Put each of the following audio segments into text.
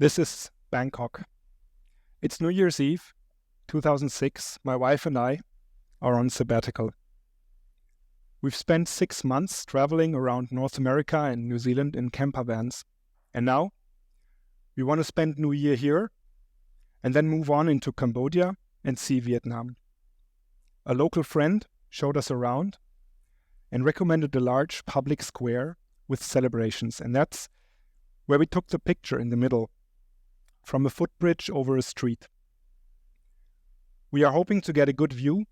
This is Bangkok. It's New Year's Eve, 2006. My wife and I are on sabbatical. We've spent 6 months traveling around North America and New Zealand in camper vans. And now we want to spend New Year here and then move on into Cambodia and see Vietnam. A local friend showed us around and recommended a large public square with celebrations. And that's where we took the picture in the middle, from a footbridge over a street. We are hoping to get a good view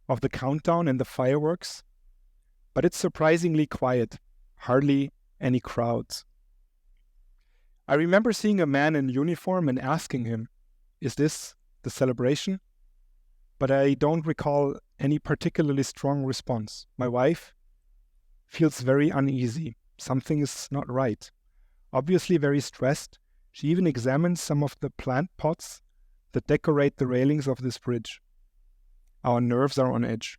of the countdown and the fireworks, but it's surprisingly quiet, hardly any crowds. I remember seeing a man in uniform and asking him, "Is this the celebration?" But I don't recall any particularly strong response. My wife feels very uneasy. Something is not right. Obviously very stressed. She even examines some of the plant pots that decorate the railings of this bridge. Our nerves are on edge.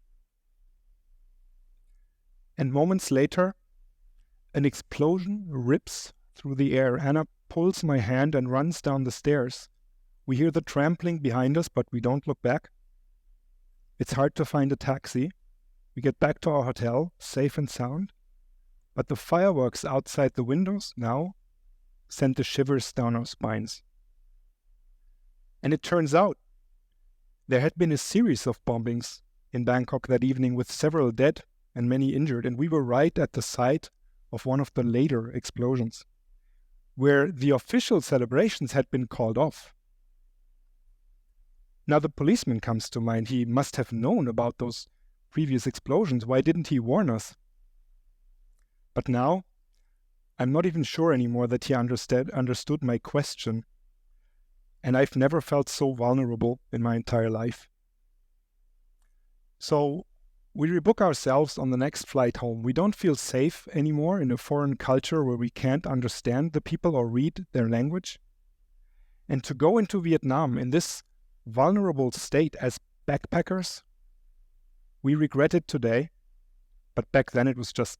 And moments later, an explosion rips through the air. Anna pulls my hand and runs down the stairs. We hear the trampling behind us, but we don't look back. It's hard to find a taxi. We get back to our hotel, safe and sound. But the fireworks outside the windows now sent the shivers down our spines. And it turns out there had been a series of bombings in Bangkok that evening with several dead and many injured, and we were right at the site of one of the later explosions, where the official celebrations had been called off. Now the policeman comes to mind. He must have known about those previous explosions. Why didn't he warn us? But now, I'm not even sure anymore that he understood my question. And I've never felt so vulnerable in my entire life. So we rebook ourselves on the next flight home. We don't feel safe anymore in a foreign culture where we can't understand the people or read their language. And to go into Vietnam in this vulnerable state as backpackers, we regret it today, but back then it was just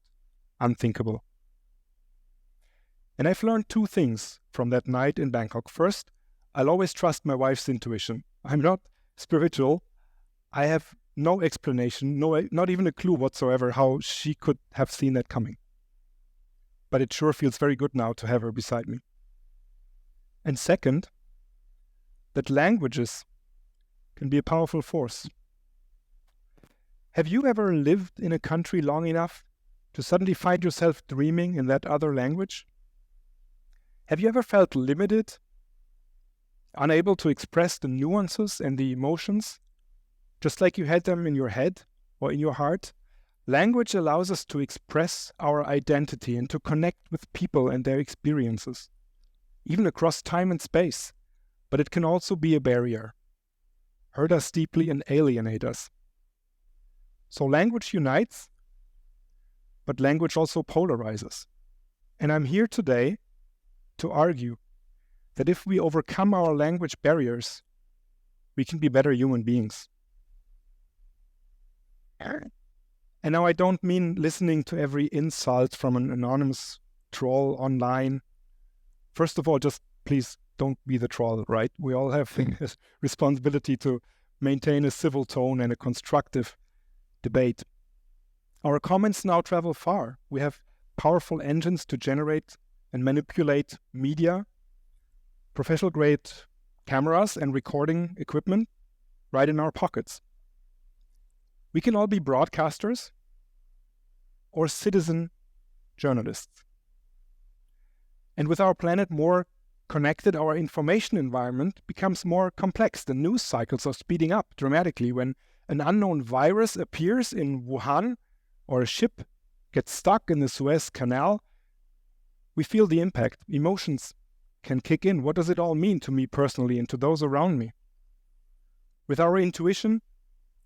unthinkable. And I've learned 2 things from that night in Bangkok. First, I'll always trust my wife's intuition. I'm not spiritual. I have no explanation, not even a clue whatsoever how she could have seen that coming. But it sure feels very good now to have her beside me. And second, that languages can be a powerful force. Have you ever lived in a country long enough to suddenly find yourself dreaming in that other language? Have you ever felt limited, unable to express the nuances and the emotions, just like you had them in your head or in your heart? Language allows us to express our identity and to connect with people and their experiences, even across time and space. But it can also be a barrier, hurt us deeply and alienate us. So language unites, but language also polarizes. And I'm here today to argue that if we overcome our language barriers, we can be better human beings. And now I don't mean listening to every insult from an anonymous troll online. First of all, just please don't be the troll, right? We all have a responsibility to maintain a civil tone and a constructive debate. Our comments now travel far. We have powerful engines to generate and manipulate media, professional-grade cameras and recording equipment right in our pockets. We can all be broadcasters or citizen journalists. And with our planet more connected, our information environment becomes more complex. The news cycles are speeding up dramatically. When an unknown virus appears in Wuhan or a ship gets stuck in the Suez Canal, we feel the impact. Emotions can kick in. What does it all mean to me personally and to those around me? With our intuition,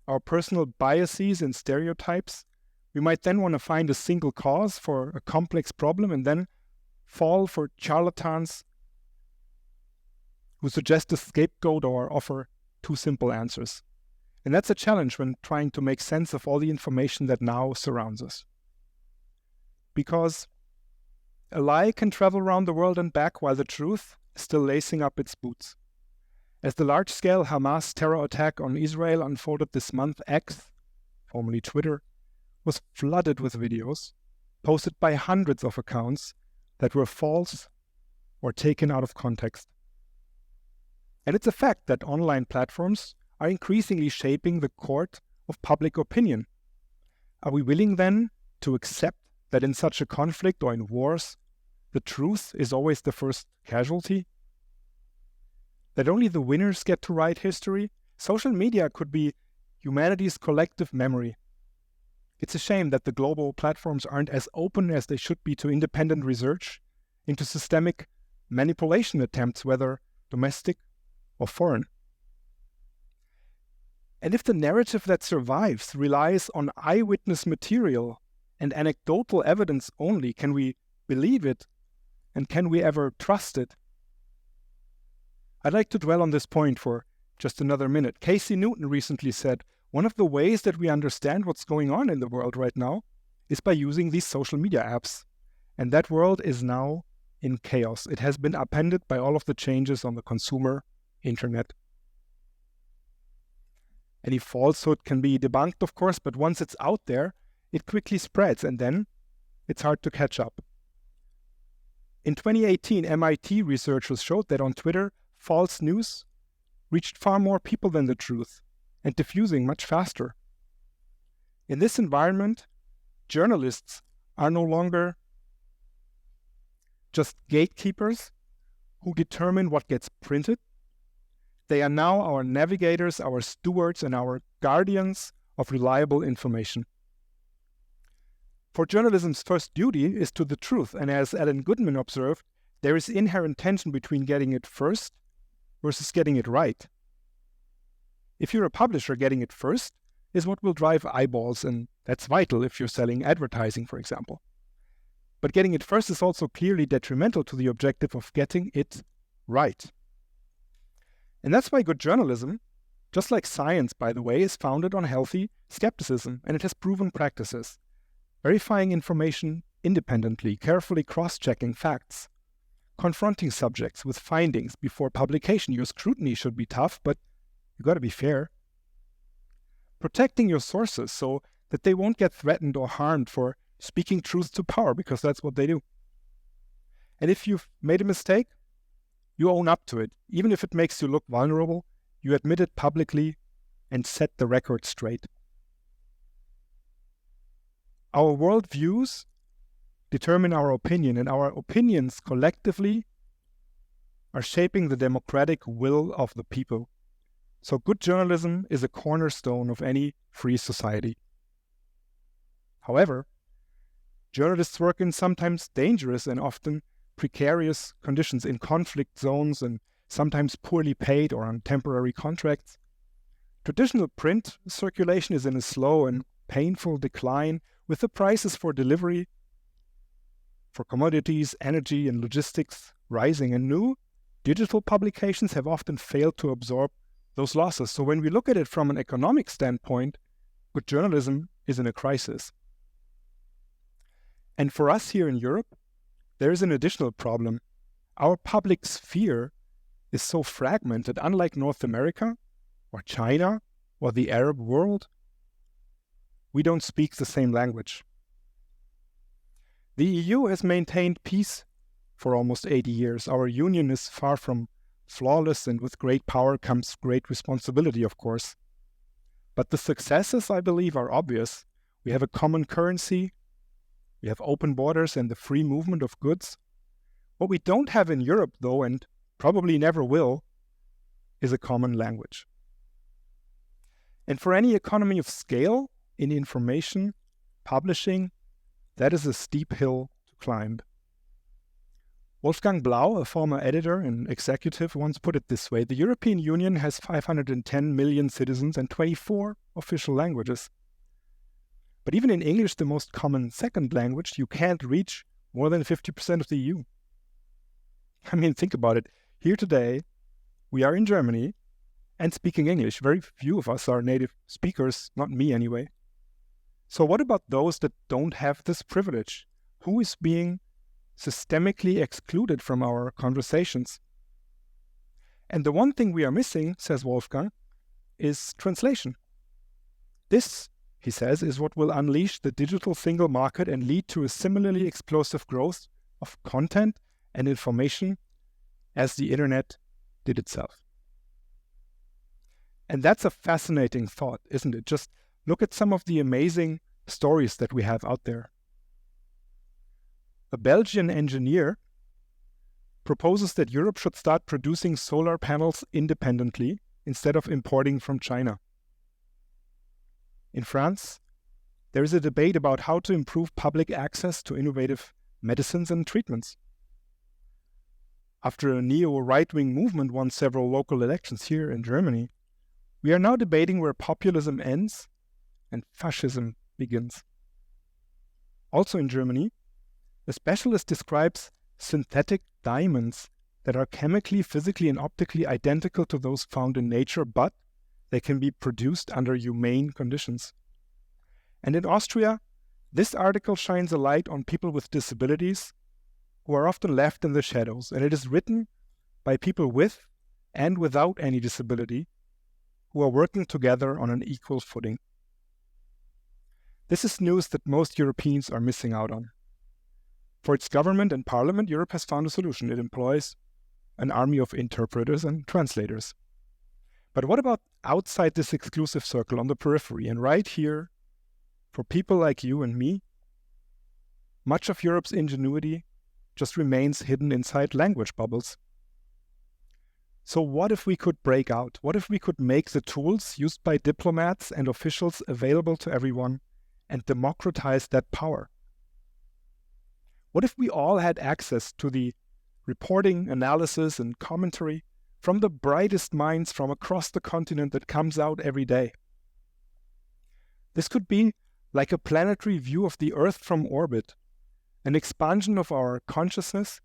our personal biases and stereotypes, we might then want to find a single cause for a complex problem and then fall for charlatans who suggest a scapegoat or offer 2 simple answers. And that's a challenge when trying to make sense of all the information that now surrounds us. Because a lie can travel around the world and back, while the truth is still lacing up its boots. As the large-scale Hamas terror attack on Israel unfolded this month, X, formerly Twitter, was flooded with videos posted by hundreds of accounts that were false or taken out of context. And it's a fact that online platforms are increasingly shaping the court of public opinion. Are we willing then to accept that in such a conflict or in wars, the truth is always the first casualty? That only the winners get to write history? Social media could be humanity's collective memory. It's a shame that the global platforms aren't as open as they should be to independent research into systemic manipulation attempts, whether domestic or foreign. And if the narrative that survives relies on eyewitness material and anecdotal evidence only, can we believe it? And can we ever trust it? I'd like to dwell on this point for just another minute. Casey Newton recently said, one of the ways that we understand what's going on in the world right now is by using these social media apps. And that world is now in chaos. It has been upended by all of the changes on the consumer internet. Any falsehood can be debunked, of course, but once it's out there, it quickly spreads, and then it's hard to catch up. In 2018, MIT researchers showed that on Twitter, false news reached far more people than the truth, and diffusing much faster. In this environment, journalists are no longer just gatekeepers who determine what gets printed. They are now our navigators, our stewards, and our guardians of reliable information. For journalism's first duty is to the truth, and as Alan Goodman observed, there is inherent tension between getting it first versus getting it right. If you're a publisher, getting it first is what will drive eyeballs, and that's vital if you're selling advertising, for example. But getting it first is also clearly detrimental to the objective of getting it right. And that's why good journalism, just like science, by the way, is founded on healthy skepticism, and it has proven practices. Verifying information independently, carefully cross-checking facts, confronting subjects with findings before publication. Your scrutiny should be tough, but you got to be fair. Protecting your sources so that they won't get threatened or harmed for speaking truth to power, because that's what they do. And if you've made a mistake, you own up to it. Even if it makes you look vulnerable, you admit it publicly and set the record straight. Our worldviews determine our opinion, and our opinions collectively are shaping the democratic will of the people. So good journalism is a cornerstone of any free society. However, journalists work in sometimes dangerous and often precarious conditions, in conflict zones, and sometimes poorly paid or on temporary contracts. Traditional print circulation is in a slow and painful decline, with the prices for delivery, for commodities, energy, and logistics rising, and new digital publications have often failed to absorb those losses. So when we look at it from an economic standpoint, good journalism is in a crisis. And for us here in Europe, there is an additional problem. Our public sphere is so fragmented, unlike North America or China or the Arab world. We don't speak the same language. The EU has maintained peace for almost 80 years. Our union is far from flawless, and with great power comes great responsibility, of course. But the successes, I believe, are obvious. We have a common currency. We have open borders and the free movement of goods. What we don't have in Europe, though, and probably never will, is a common language. And for any economy of scale in information publishing, that is a steep hill to climb. Wolfgang Blau, a former editor and executive, once put it this way: the European Union has 510 million citizens and 24 official languages. But even in English, the most common second language, you can't reach more than 50% of the EU. I mean, think about it. Here today, we are in Germany and speaking English. Very few of us are native speakers, not me anyway. So what about those that don't have this privilege? Who is being systemically excluded from our conversations? And the one thing we are missing, says Wolfgang, is translation. This, he says, is what will unleash the digital single market and lead to a similarly explosive growth of content and information as the internet did itself. And that's a fascinating thought, isn't it? Just look at some of the amazing stories that we have out there. A Belgian engineer proposes that Europe should start producing solar panels independently instead of importing from China. In France, there is a debate about how to improve public access to innovative medicines and treatments. After a neo-right-wing movement won several local elections here in Germany, we are now debating where populism ends and fascism begins. Also in Germany, a specialist describes synthetic diamonds that are chemically, physically, and optically identical to those found in nature, but they can be produced under humane conditions. And in Austria, this article shines a light on people with disabilities who are often left in the shadows, and it is written by people with and without any disability who are working together on an equal footing. This is news that most Europeans are missing out on. For its government and parliament, Europe has found a solution. It employs an army of interpreters and translators. But what about outside this exclusive circle on the periphery? And right here, for people like you and me, much of Europe's ingenuity just remains hidden inside language bubbles. So what if we could break out? What if we could make the tools used by diplomats and officials available to everyone and democratize that power? What if we all had access to the reporting, analysis, and commentary from the brightest minds from across the continent that comes out every day? This could be like a planetary view of the Earth from orbit, an expansion of our consciousness,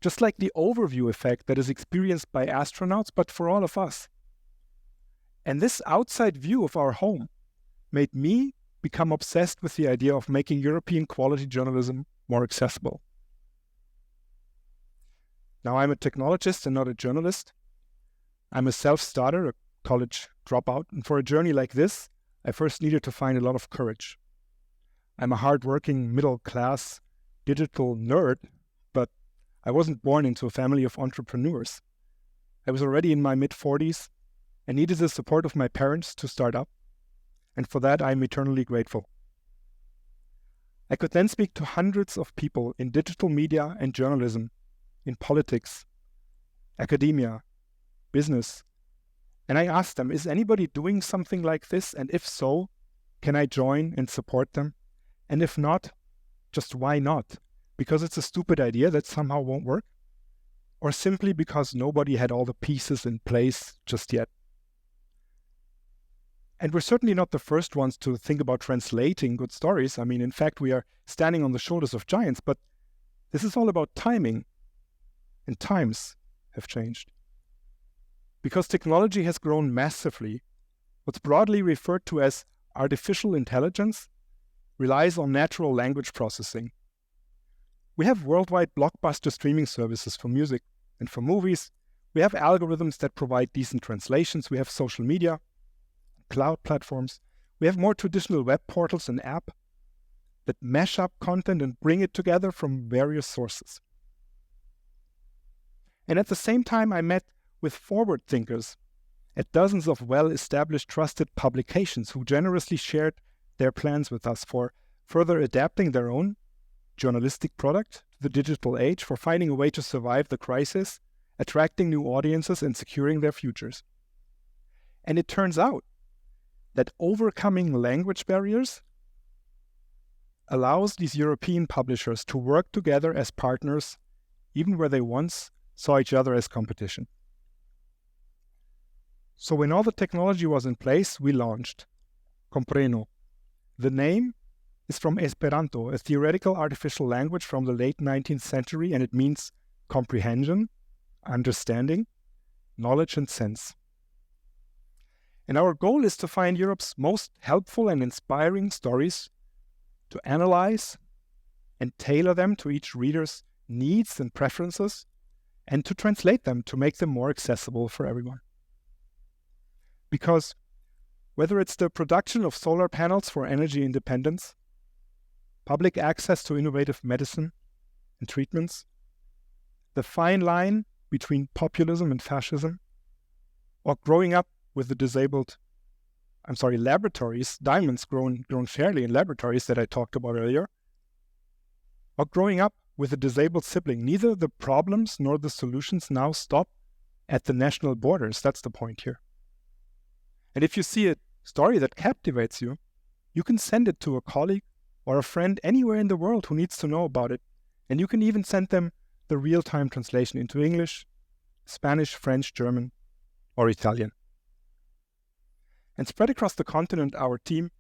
just like the overview effect that is experienced by astronauts, but for all of us. And this outside view of our home made me become obsessed with the idea of making European quality journalism more accessible. Now, I'm a technologist and not a journalist. I'm a self-starter, a college dropout, and for a journey like this, I first needed to find a lot of courage. I'm a hardworking, middle-class, digital nerd, but I wasn't born into a family of entrepreneurs. I was already in my mid-40s and needed the support of my parents to start up, and for that I'm eternally grateful. I could then speak to hundreds of people in digital media and journalism, in politics, academia, business, and I asked them, is anybody doing something like this? And if so, can I join and support them? And if not, just why not? Because it's a stupid idea that somehow won't work? Or simply because nobody had all the pieces in place just yet? And we're certainly not the first ones to think about translating good stories. I mean, in fact, we are standing on the shoulders of giants, but this is all about timing. And times have changed. Because technology has grown massively, what's broadly referred to as artificial intelligence relies on natural language processing. We have worldwide blockbuster streaming services for music and for movies. We have algorithms that provide decent translations. We have social media, cloud platforms. We have more traditional web portals and apps that mash up content and bring it together from various sources. And at the same time, I met with forward thinkers at dozens of well-established trusted publications who generously shared their plans with us for further adapting their own journalistic product to the digital age, for finding a way to survive the crisis, attracting new audiences, and securing their futures. And it turns out that overcoming language barriers allows these European publishers to work together as partners, even where they once saw each other as competition. So when all the technology was in place, we launched Kompreno. The name is from Esperanto, a theoretical artificial language from the late 19th century, and it means comprehension, understanding, knowledge, and sense. And our goal is to find Europe's most helpful and inspiring stories, to analyze and tailor them to each reader's needs and preferences, and to translate them to make them more accessible for everyone. Because whether it's the production of solar panels for energy independence, public access to innovative medicine and treatments, the fine line between populism and fascism, or growing up with the laboratories, diamonds grown fairly in laboratories that I talked about earlier, or growing up with a disabled sibling, neither the problems nor the solutions now stop at the national borders. That's the point here. And if you see a story that captivates you, you can send it to a colleague or a friend anywhere in the world who needs to know about it. And you can even send them the real-time translation into English, Spanish, French, German, or Italian. And spread across the continent, our team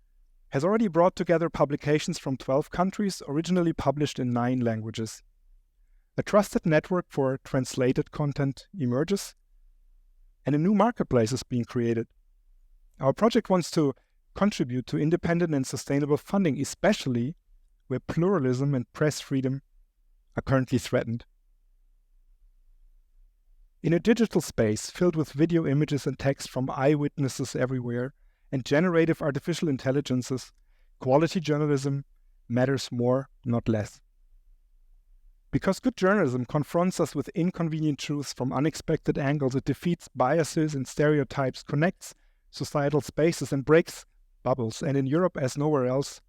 has already brought together publications from 12 countries, originally published in 9 languages. A trusted network for translated content emerges, and a new marketplace is being created. Our project wants to contribute to independent and sustainable funding, especially where pluralism and press freedom are currently threatened. In a digital space filled with video, images, and text from eyewitnesses everywhere, and generative artificial intelligences, quality journalism matters more, not less. Because good journalism confronts us with inconvenient truths from unexpected angles, it defeats biases and stereotypes, connects societal spaces, and breaks bubbles. And in Europe, as nowhere else,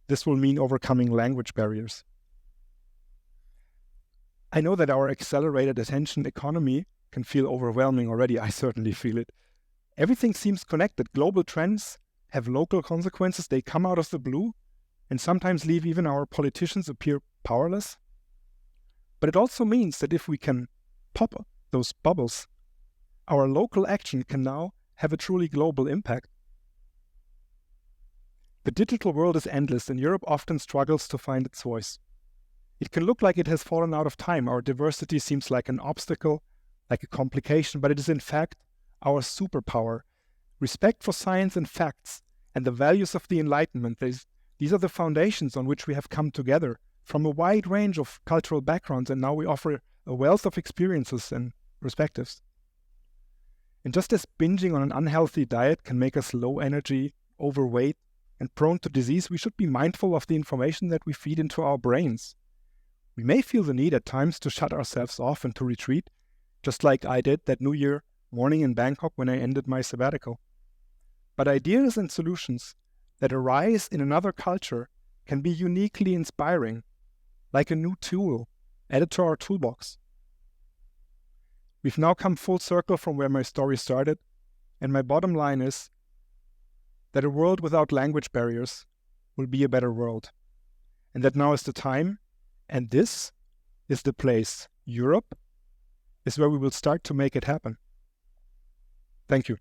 this will mean overcoming language barriers. I know that our accelerated attention economy can feel overwhelming already. I certainly feel it. Everything seems connected. Global trends have local consequences. They come out of the blue and sometimes leave even our politicians appear powerless. But it also means that if we can pop those bubbles, our local action can now have a truly global impact. The digital world is endless, and Europe often struggles to find its voice. It can look like it has fallen out of time. Our diversity seems like an obstacle, like a complication, but it is in fact our superpower. Respect for science and facts and the values of the Enlightenment, these are the foundations on which we have come together from a wide range of cultural backgrounds, and now we offer a wealth of experiences and perspectives. And just as binging on an unhealthy diet can make us low energy, overweight, and prone to disease, we should be mindful of the information that we feed into our brains. We may feel the need at times to shut ourselves off and to retreat, just like I did that New Year morning in Bangkok when I ended my sabbatical. But ideas and solutions that arise in another culture can be uniquely inspiring, like a new tool added to our toolbox. We've now come full circle from where my story started, and my bottom line is that a world without language barriers will be a better world. And that now is the time, and this is the place. Europe is where we will start to make it happen. Thank you.